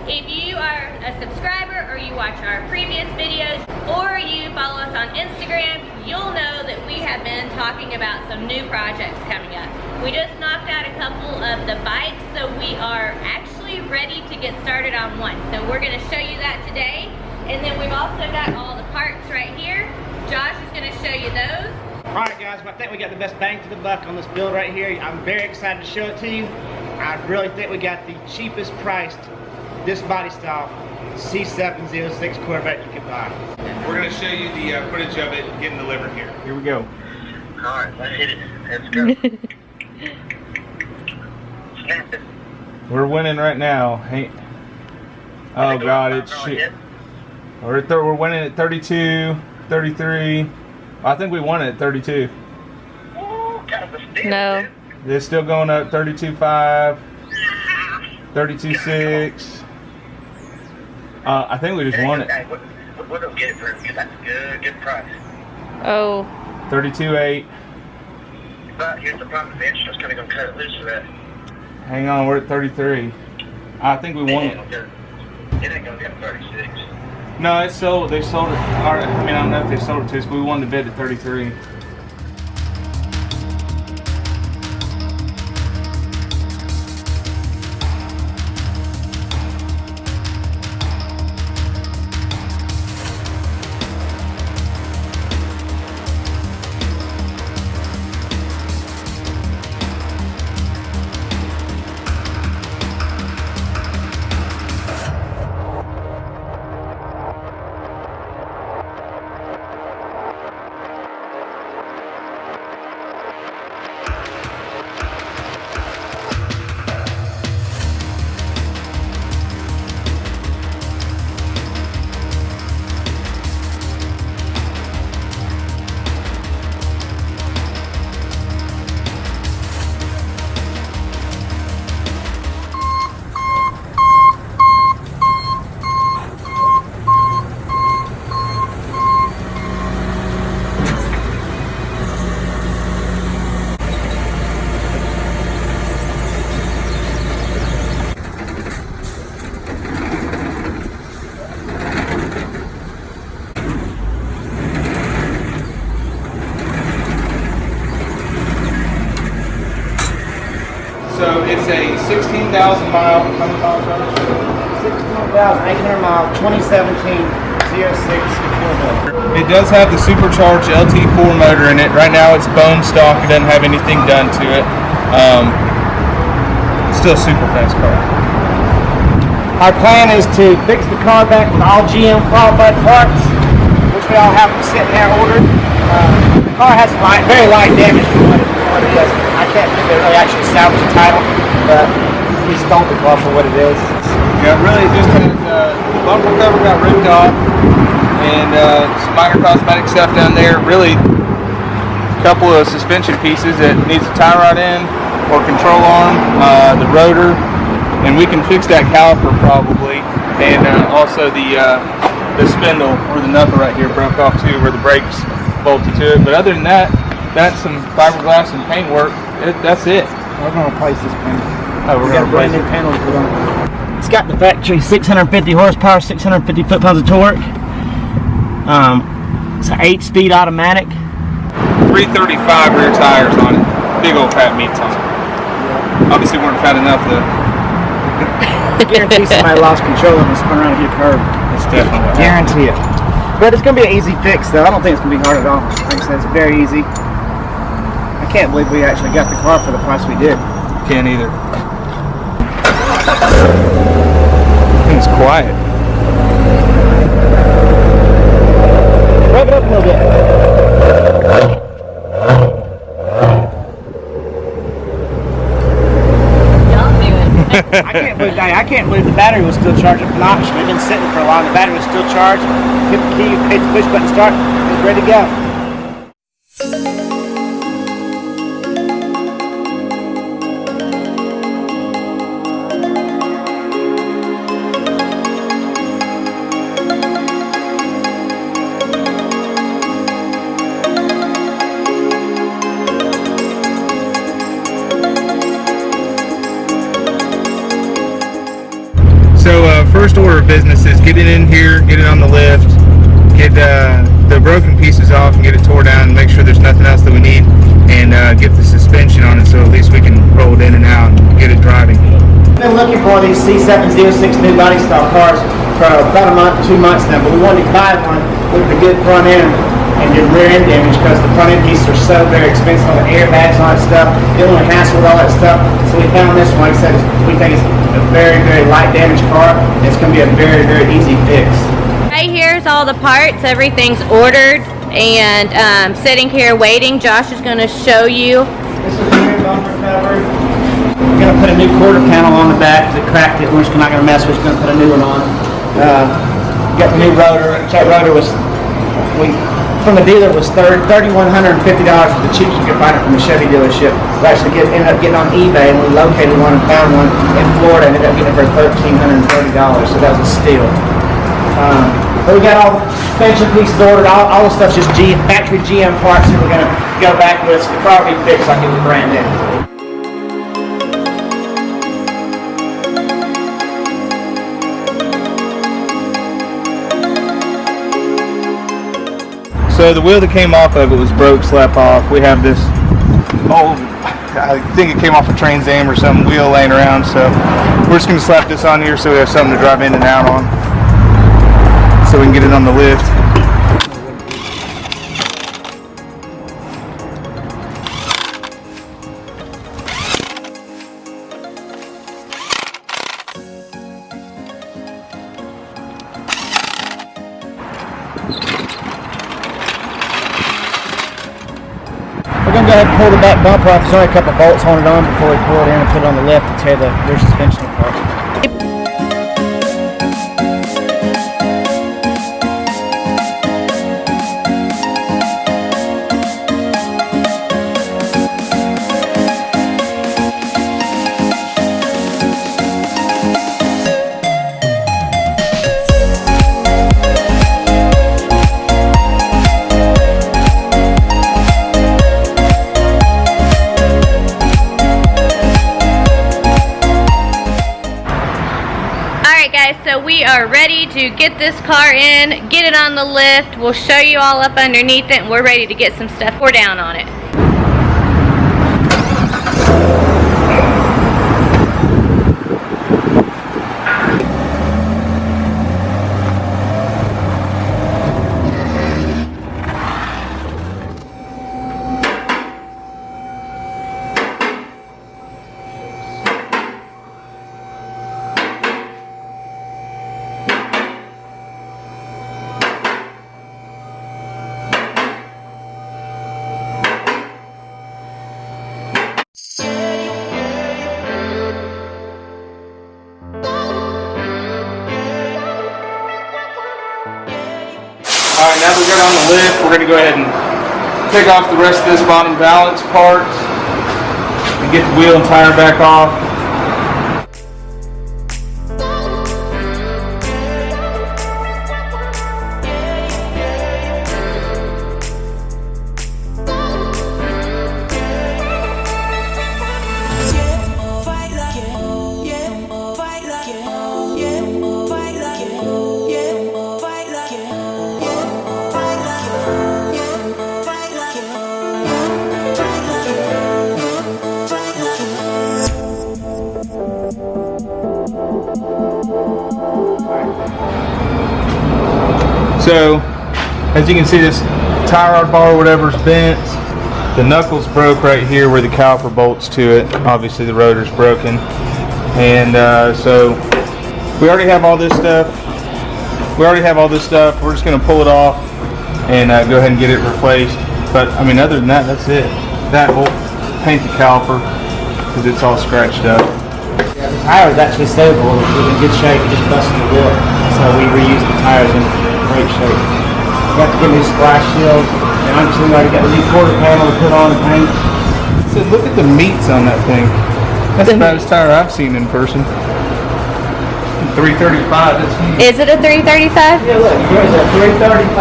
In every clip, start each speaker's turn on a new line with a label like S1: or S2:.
S1: If you are a subscriber or you watch our previous videos or you follow us on Instagram, you'll know that we have been talking about some new projects coming up. We just knocked out a couple of the bikes, so we are actually ready to get started on one. So we're going to show you that today. And then we've also got all the parts right here. Josh is going to show you those.
S2: Alright guys, I think we got the best bang for the buck on this build right here. I'm very excited to show it to you. I really think we got the cheapest priced this body style C7 Z06 Corvette you can buy.
S3: We're going to show you the footage of it getting delivered here.
S2: Here we go.
S4: Alright, let's hit it. Let's go. Snap it.
S3: We're winning right now. Hey. Oh God, it's shit. We're winning at 32, 33. I think we won it at 32.
S1: No.
S3: They're still going up 32.5, 32.6. I think we just won it.
S4: We're gonna get it for that's a good price.
S1: Oh.
S3: 32.8.
S4: But here's the problem: the insure's gonna cut it loose for that.
S3: Hang on, we're at 33. I think we won it.
S4: It ain't gonna get 36.
S3: No, it's sold. They sold it. I mean, I don't know if they sold it to us, but we won the bid at 33. So it's a 16,000 mile, how many miles?
S2: 16,800 mile, 2017 Z06 Corvette.
S3: It does have the supercharged LT4 motor in it. Right now it's bone stock. It doesn't have anything done to it. Still a super fast car.
S2: Our plan is to fix the car back with all GM qualified parts, which we all have them sitting there ordered. The car has very light damage to what it is. I can't think they really actually salvage the title, but we stoned the car for what it is.
S3: Yeah, really just had the bumper cover got ripped off and some minor cosmetic stuff down there. Really a couple of suspension pieces that needs a tie rod in or control arm, the rotor, and we can fix that caliper probably, and also the spindle where the knuckle right here broke off too, where the brakes bolted to it. But other than that, that's some fiberglass and paint work. That's it.
S2: We're going to replace this panel.
S3: Oh, we're going to replace
S2: brand new
S3: it.
S2: panel to put on. It's got the factory 650 horsepower, 650 foot-pounds of torque. It's an 8-speed automatic.
S3: 335 rear tires on it. Big old fat meats on it. Obviously weren't fat enough though.
S2: I guarantee somebody lost control and spun around and hit a curb.
S3: It's definitely what happened.
S2: Guarantee it. But it's going to be an easy fix though. I don't think it's going to be hard at all. Like I said, it's very easy. I can't believe we actually got the car for the price we did.
S3: Can't either. It's quiet.
S2: Rev it up a little bit. I can't believe the battery was still charged up an option. We've been sitting for a while. The battery was still charged. Hit the key, hit the push button, start. It was ready to go.
S3: first order of business is get it in here, get it on the lift, get the broken pieces off and get it tore down and make sure there's nothing else that we need, and get the suspension on it so at least we can roll it in and out and get it driving.
S2: I've been looking for these C7 Z06 new body style cars for about a month, 2 months now, but we wanted to buy one with a good front end and get rear end damage because the front end pieces are so very expensive, all the airbags and all that stuff. Dealing with hassle with all that stuff. So we found this one. Like I said, we think it's a very, very light damage car. And it's going to be a very, very easy fix.
S1: Right here's all the parts. Everything's ordered and sitting here waiting. Josh is going to show you.
S2: This is the rear bumper cover. We're going to put a new quarter panel on the back because it cracked it. We're just not going to mess with it. We're just going to put a new one on. Got the new rotor. That rotor was, from the dealer, was $3,150 for the cheapest you could find it from the Chevy dealership. We actually ended up getting on eBay and we located one and found one in Florida and ended up getting it for $1,330. So that was a steal. But we got all the suspension pieces ordered. All the stuff's just factory GM parts that we're going to go back with. So the car will be fixed like it was brand new.
S3: So the wheel that came off of it was broke, slap off. We have this old, I think it came off a Trans Am or some wheel laying around, so we're just going to slap this on here so we have something to drive in and out on, so we can get it on the lift.
S2: We're going to go ahead and pull the back bumper off. There's only a couple bolts holding it on before we pull it in and put it on the lift and tear the rear suspension apart.
S1: So we are ready to get this car in, get it on the lift. We'll show you all up underneath it and we're ready to get some stuff poured down on it.
S3: Alright, now that we got on the lift, we're going to go ahead and take off the rest of this bottom valance part and get the wheel and tire back off. So, as you can see, this tie rod bar or whatever is bent. The knuckles broke right here where the caliper bolts to it. Obviously the rotor's broken. And so, we already have all this stuff. We're just going to pull it off and go ahead and get it replaced. But, I mean, other than that, that's it. That will paint the caliper because it's all scratched up.
S2: Yeah, the tire is actually stable. It was in good shape. It just busted the wheel. So we reused the tires in great shape. Got to get new splash shields. And obviously we already got the new quarter panel to put on and paint.
S3: So look at the meats on that thing. That's the baddest tire I've seen in person. 335, that's huge.
S1: Is it a 335?
S2: Yeah, look, here's a 335,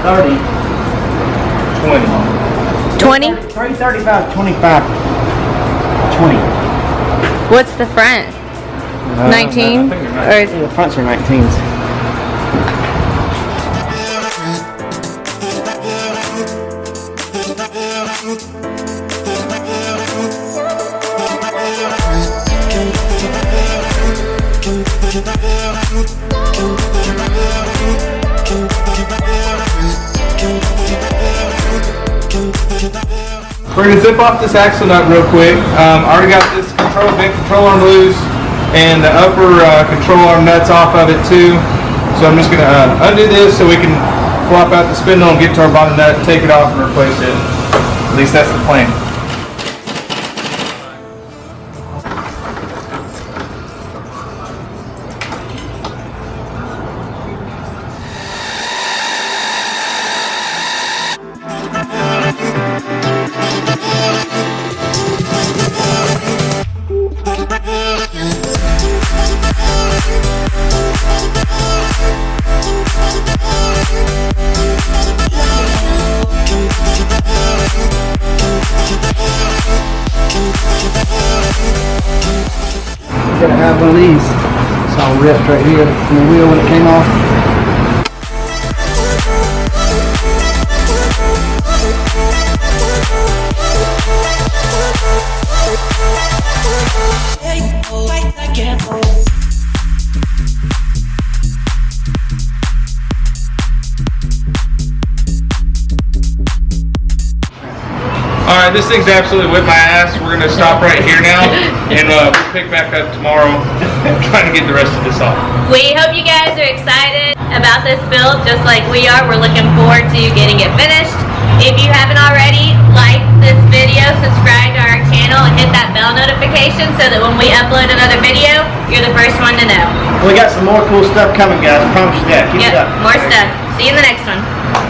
S2: 30,
S1: 20?
S2: 335, 25, 20.
S1: What's the front? 19?
S3: I think they're
S1: Or
S2: The fronts are 19s.
S3: We're going to zip off this axle nut real quick. I already got this vent control arm loose and the upper control arm nuts off of it too. So I'm just going to undo this so we can flop out the spindle and get to our bottom nut, take it off and replace it. At least that's the plan.
S2: Gotta have one of these. It's all ripped right here from the wheel when it came off.
S3: Alright, this thing's absolutely whipped my ass. We're going to stop right here now and we'll pick back up tomorrow trying to get the rest of this off.
S1: we hope you guys are excited about this build just like we are. We're looking forward to getting it finished. If you haven't already, like this video, subscribe to our channel, and hit that bell notification so that when we upload another video, you're the first one to know.
S2: We got some more cool stuff coming, guys. I promise you that. Keep it
S1: Yep,
S2: up.
S1: more stuff. See you in the next one.